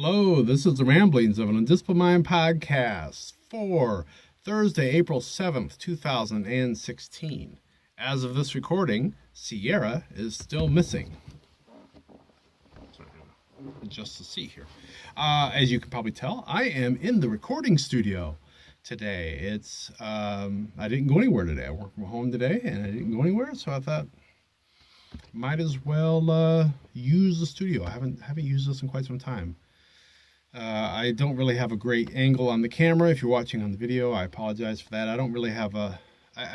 Hello, this is the Ramblings of an Undisciplined Mind podcast for Thursday, April 7th, 2016. As of this recording, Sierra is still missing. Just to see here. As you can probably tell, I am in the recording studio today. I didn't go anywhere today. I worked from home today and I didn't go anywhere, so I thought might as well use the studio. I haven't used this in quite some time. I don't really have a great angle on the camera. If you're watching on the video, I apologize for that. I don't really have I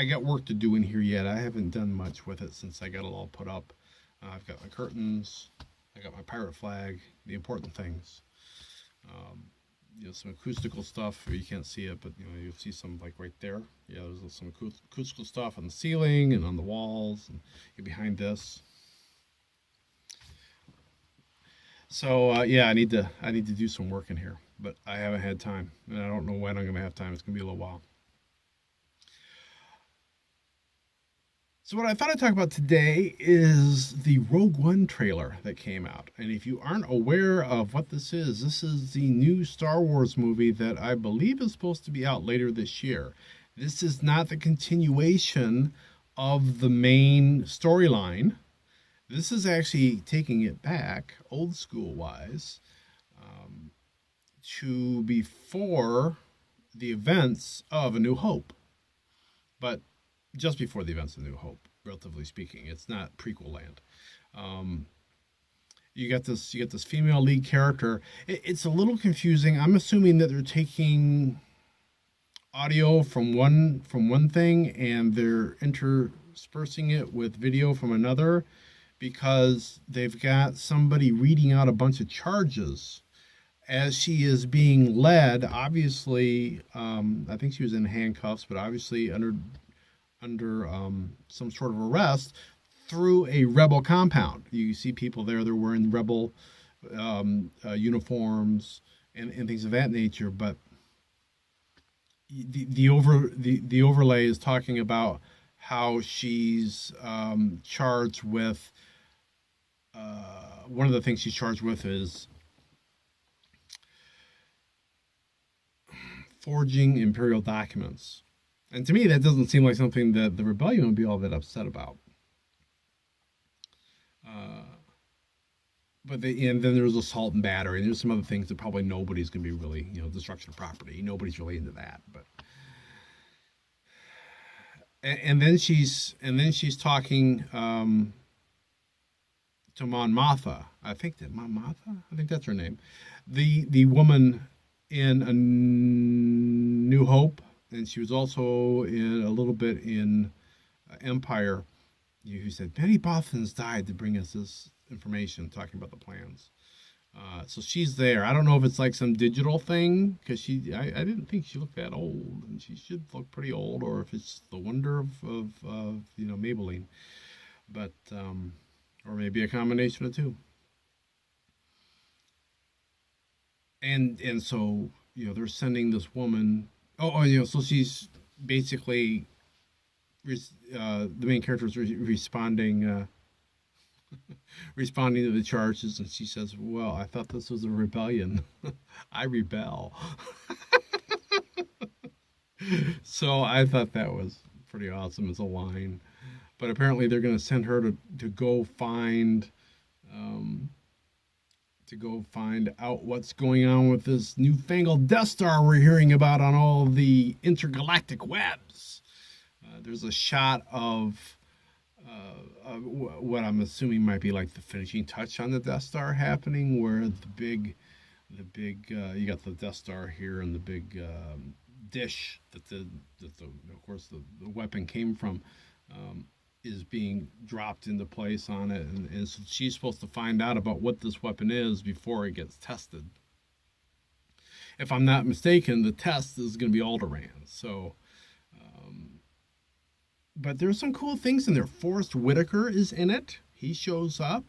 got work to do in here yet. I haven't done much with it since I got it all put up. I've got my curtains. I got my pirate flag, the important things. Some acoustical stuff. You can't see it, but you'll see some like right there. Yeah, there's some acoustical stuff on the ceiling and on the walls and behind this. So I need to do some work in here, but I haven't had time, and I don't know when I'm going to have time. It's going to be a little while. So what I thought I'd talk about today is the Rogue One trailer that came out. And if you aren't aware of what this is the new Star Wars movie that I believe is supposed to be out later this year. This is not the continuation of the main storyline. This is actually taking it back, old school wise, to before the events of A New Hope. But just before the events of New Hope, relatively speaking. It's not prequel land. You get this female lead character. It's a little confusing. I'm assuming that they're taking audio from one thing and they're interspersing it with video from another, because they've got somebody reading out a bunch of charges as she is being led. Obviously, I think she was in handcuffs, but obviously under some sort of arrest through a rebel compound. You see people there; they're wearing rebel uniforms and things of that nature. But the overlay is talking about how she's charged with. One of the things she's charged with is forging imperial documents. And to me, that doesn't seem like something that the rebellion would be all that upset about. And then there's assault and battery, and there's some other things that probably nobody's going to be really, destruction of property. Nobody's really into that. But and then she's talking to Mon Mothma. I think that's her name. The woman in A New Hope. And she was also in a little bit in Empire. Who said Benny Bothans died to bring us this information, talking about the plans. So she's there. I don't know if it's like some digital thing, because I didn't think she looked that old, and she should look pretty old, or if it's the wonder of Maybelline, but or maybe a combination of two. And so they're sending this woman. So she's basically the main character is responding to the charges, and she says, "Well, I thought this was a rebellion. I rebel." So I thought that was pretty awesome as a line. But apparently they're going to send her to go find out what's going on with this newfangled Death Star we're hearing about on all the intergalactic webs. There's a shot of what I'm assuming might be like the finishing touch on the Death Star happening, where the big you got the Death Star here and the big dish that the weapon came from. Is being dropped into place on it, and so she's supposed to find out about what this weapon is before it gets tested. If I'm not mistaken, the test is going to be Alderaan. So, but there's some cool things in there. Forrest Whitaker is in it. He shows up.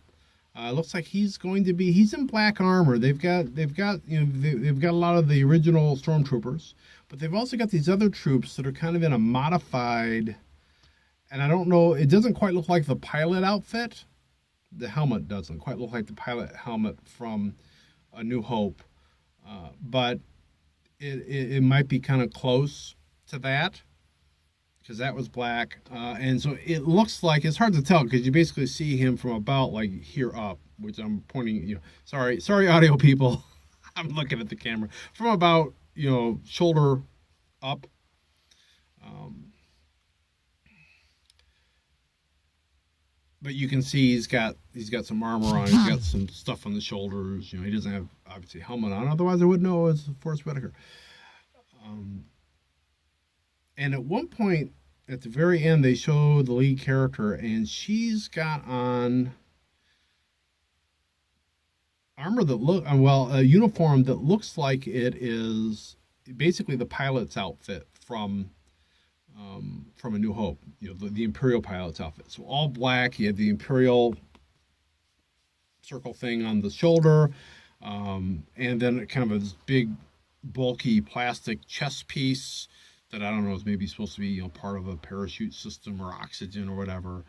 Looks like he's in black armor. They've got a lot of the original stormtroopers, but they've also got these other troops that are kind of in a modified. And I don't know, it doesn't quite look like the pilot outfit. The helmet doesn't quite look like the pilot helmet from A New Hope, but it might be kind of close to that because that was black, and so it looks like it's hard to tell because you basically see him from about like here up, which I'm pointing. Sorry, audio people. I'm looking at the camera from about shoulder up. Um, but you can see he's got some armor on. He's got some stuff on the shoulders. He doesn't have obviously a helmet on. Otherwise, I would know it's Forrest Whitaker. Um, and at one point, at the very end, they show the lead character, and she's got on armor that a uniform that looks like it is basically the pilot's outfit from A New Hope, the Imperial pilot's outfit. So all black. You have the Imperial circle thing on the shoulder, and then kind of this big, bulky plastic chest piece that I don't know is maybe supposed to be part of a parachute system or oxygen or whatever.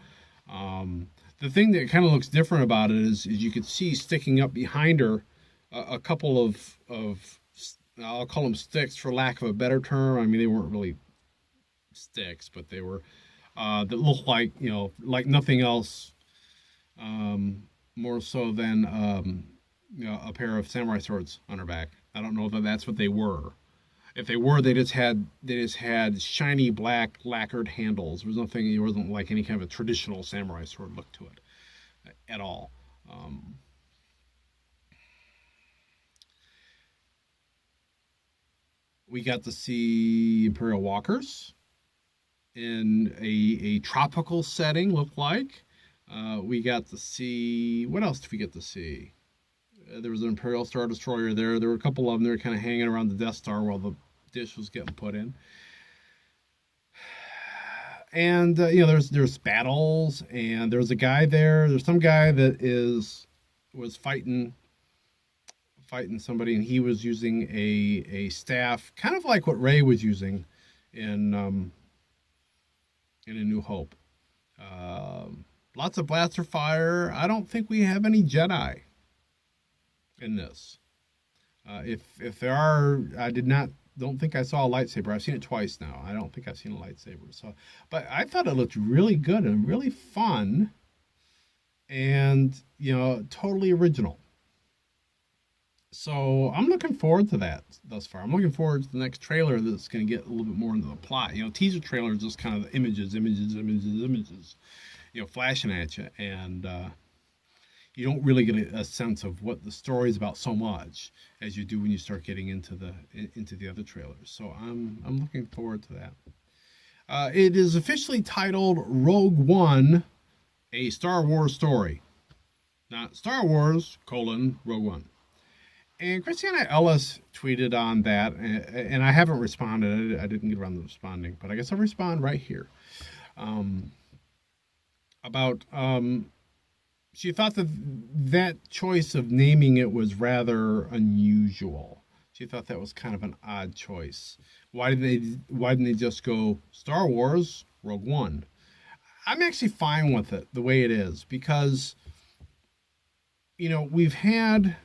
The thing that kind of looks different about it is you could see sticking up behind her a couple of I'll call them sticks for lack of a better term. I mean, they weren't really sticks, but they were that looked like nothing else, more so than a pair of samurai swords on her back. I don't know that that's what they were. If they were, they just had shiny black lacquered handles. It wasn't like any kind of a traditional samurai sword look to it at all. We got to see Imperial walkers in a tropical setting, looked like. We got to see, what else did we get to see? There was an Imperial Star Destroyer there. There were a couple of them that were kind of hanging around the Death Star while the dish was getting put in. And there's battles, and there's a guy there. There's some guy that was fighting somebody, and he was using a staff, kind of like what Rey was using in A New Hope. Lots of blaster fire. I don't think we have any Jedi in this. If there are, don't think I saw a lightsaber. I've seen it twice now. I don't think I've seen a lightsaber. So, but I thought it looked really good and really fun, and totally original. So I'm looking forward to that thus far. I'm looking forward to the next trailer that's going to get a little bit more into the plot. Teaser trailers just kind of images, flashing at you, and you don't really get a sense of what the story is about so much as you do when you start getting into the other trailers. So I'm looking forward to that. It is officially titled Rogue One: A Star Wars Story, not Star Wars: Rogue One. And Christiana Ellis tweeted on that, and I haven't responded. I didn't get around to responding, but I guess I'll respond right here. About she thought that choice of naming it was rather unusual. She thought that was kind of an odd choice. Why didn't they just go Star Wars Rogue One? I'm actually fine with it the way it is because we've had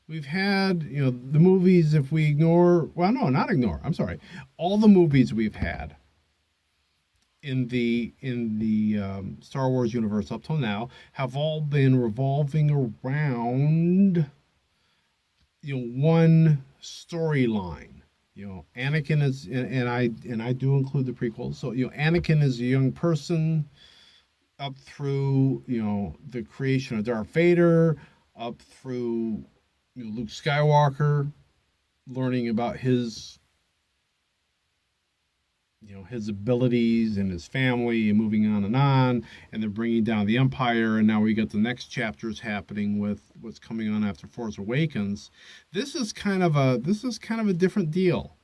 the movies. If we ignore, well, no, not ignore, I'm sorry, all the movies we've had in the Star Wars universe up till now have all been revolving around one storyline. Anakin is, and I do include the prequels. So Anakin is a young person up through the creation of Darth Vader, up through Luke Skywalker, learning about his his abilities and his family and moving on, and then bringing down the Empire. And now we got the next chapters happening with what's coming on after Force Awakens. This is kind of a different deal.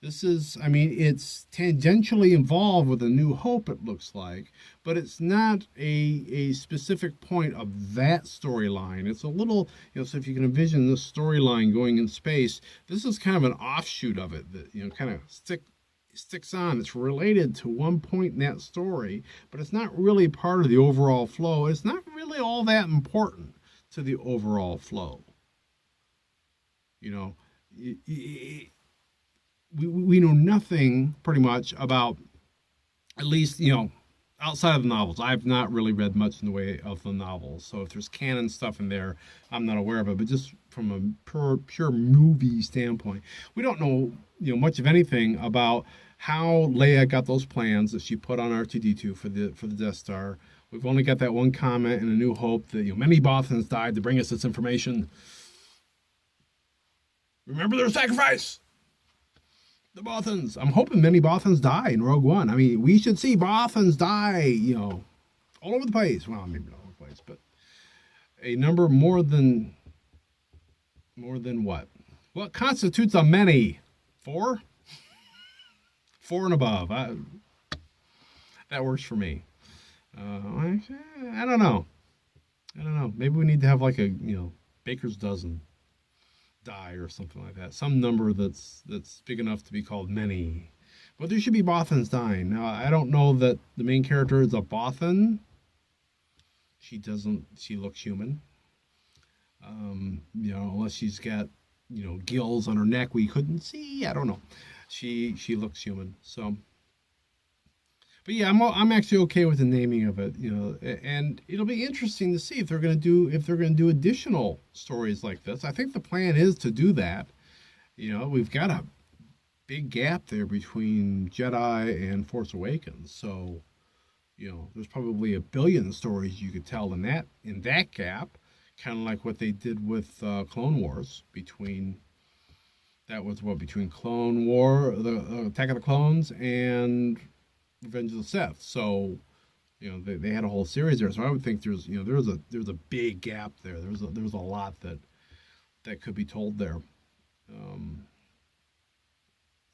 It's tangentially involved with A New Hope, it looks like, but it's not a specific point of that storyline. It's a little, so if you can envision this storyline going in space, this is kind of an offshoot of it that, kind of sticks on. It's related to one point in that story, but it's not really part of the overall flow. It's not really all that important to the overall flow. You know, we know nothing pretty much about, at least, outside of the novels. I've not really read much in the way of the novels. So if there's canon stuff in there, I'm not aware of it. But just from a pure movie standpoint, we don't know, much of anything about how Leia got those plans that she put on R2D2 for the Death Star. We've only got that one comment in A New Hope that many Bothans died to bring us this information. Remember their sacrifice. The Bothans. I'm hoping many Bothans die in Rogue One. I mean, we should see Bothans die, all over the place. Well, maybe not all over the place, but a number more than what? What constitutes a many? 4? 4 and above. That works for me. I don't know. Maybe we need to have like a, baker's dozen die or something like that. Some number that's big enough to be called many. But there should be Bothans dying. Now, I don't know that the main character is a Bothan. She looks human. Unless she's got, gills on her neck we couldn't see. I don't know. She looks human. So, but yeah, I'm actually okay with the naming of it, and it'll be interesting to see if they're going to do additional stories like this. I think the plan is to do that. We've got a big gap there between Jedi and Force Awakens, so there's probably 1 billion stories you could tell in that gap, kind of like what they did with Clone Wars between Clone War, the Attack of the Clones, and Revenge of the Sith. So, they had a whole series there. So I would think there's a big gap there. There's a lot that could be told there.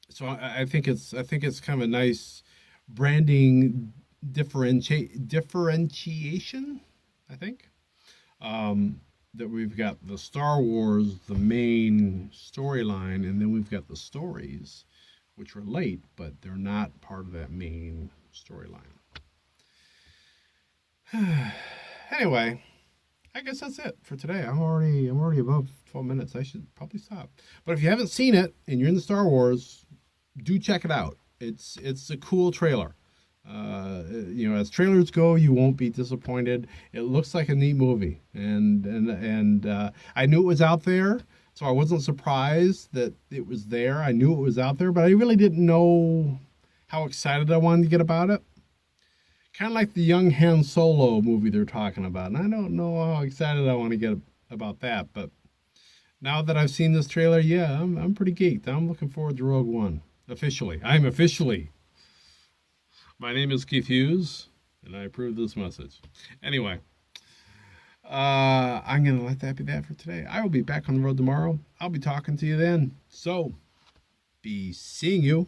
So I think it's kind of a nice branding differentiation. I think that we've got the Star Wars, the main storyline, and then we've got the stories, which relate, but they're not part of that main storyline. Anyway, I guess that's it for today. I'm already above 12 minutes. I should probably stop. But if you haven't seen it and you're into Star Wars, do check it out. It's a cool trailer. As trailers go, you won't be disappointed. It looks like a neat movie, and I knew it was out there. So I wasn't surprised that it was there. I knew it was out there, but I really didn't know how excited I wanted to get about it. Kind of like the young Han Solo movie they're talking about. And I don't know how excited I want to get about that. But now that I've seen this trailer, yeah, I'm pretty geeked. I'm looking forward to Rogue One. Officially. I'm officially. My name is Keith Hughes, and I approve this message. Anyway. I'm going to let that be that for today. I will be back on the road tomorrow. I'll be talking to you then. So, be seeing you.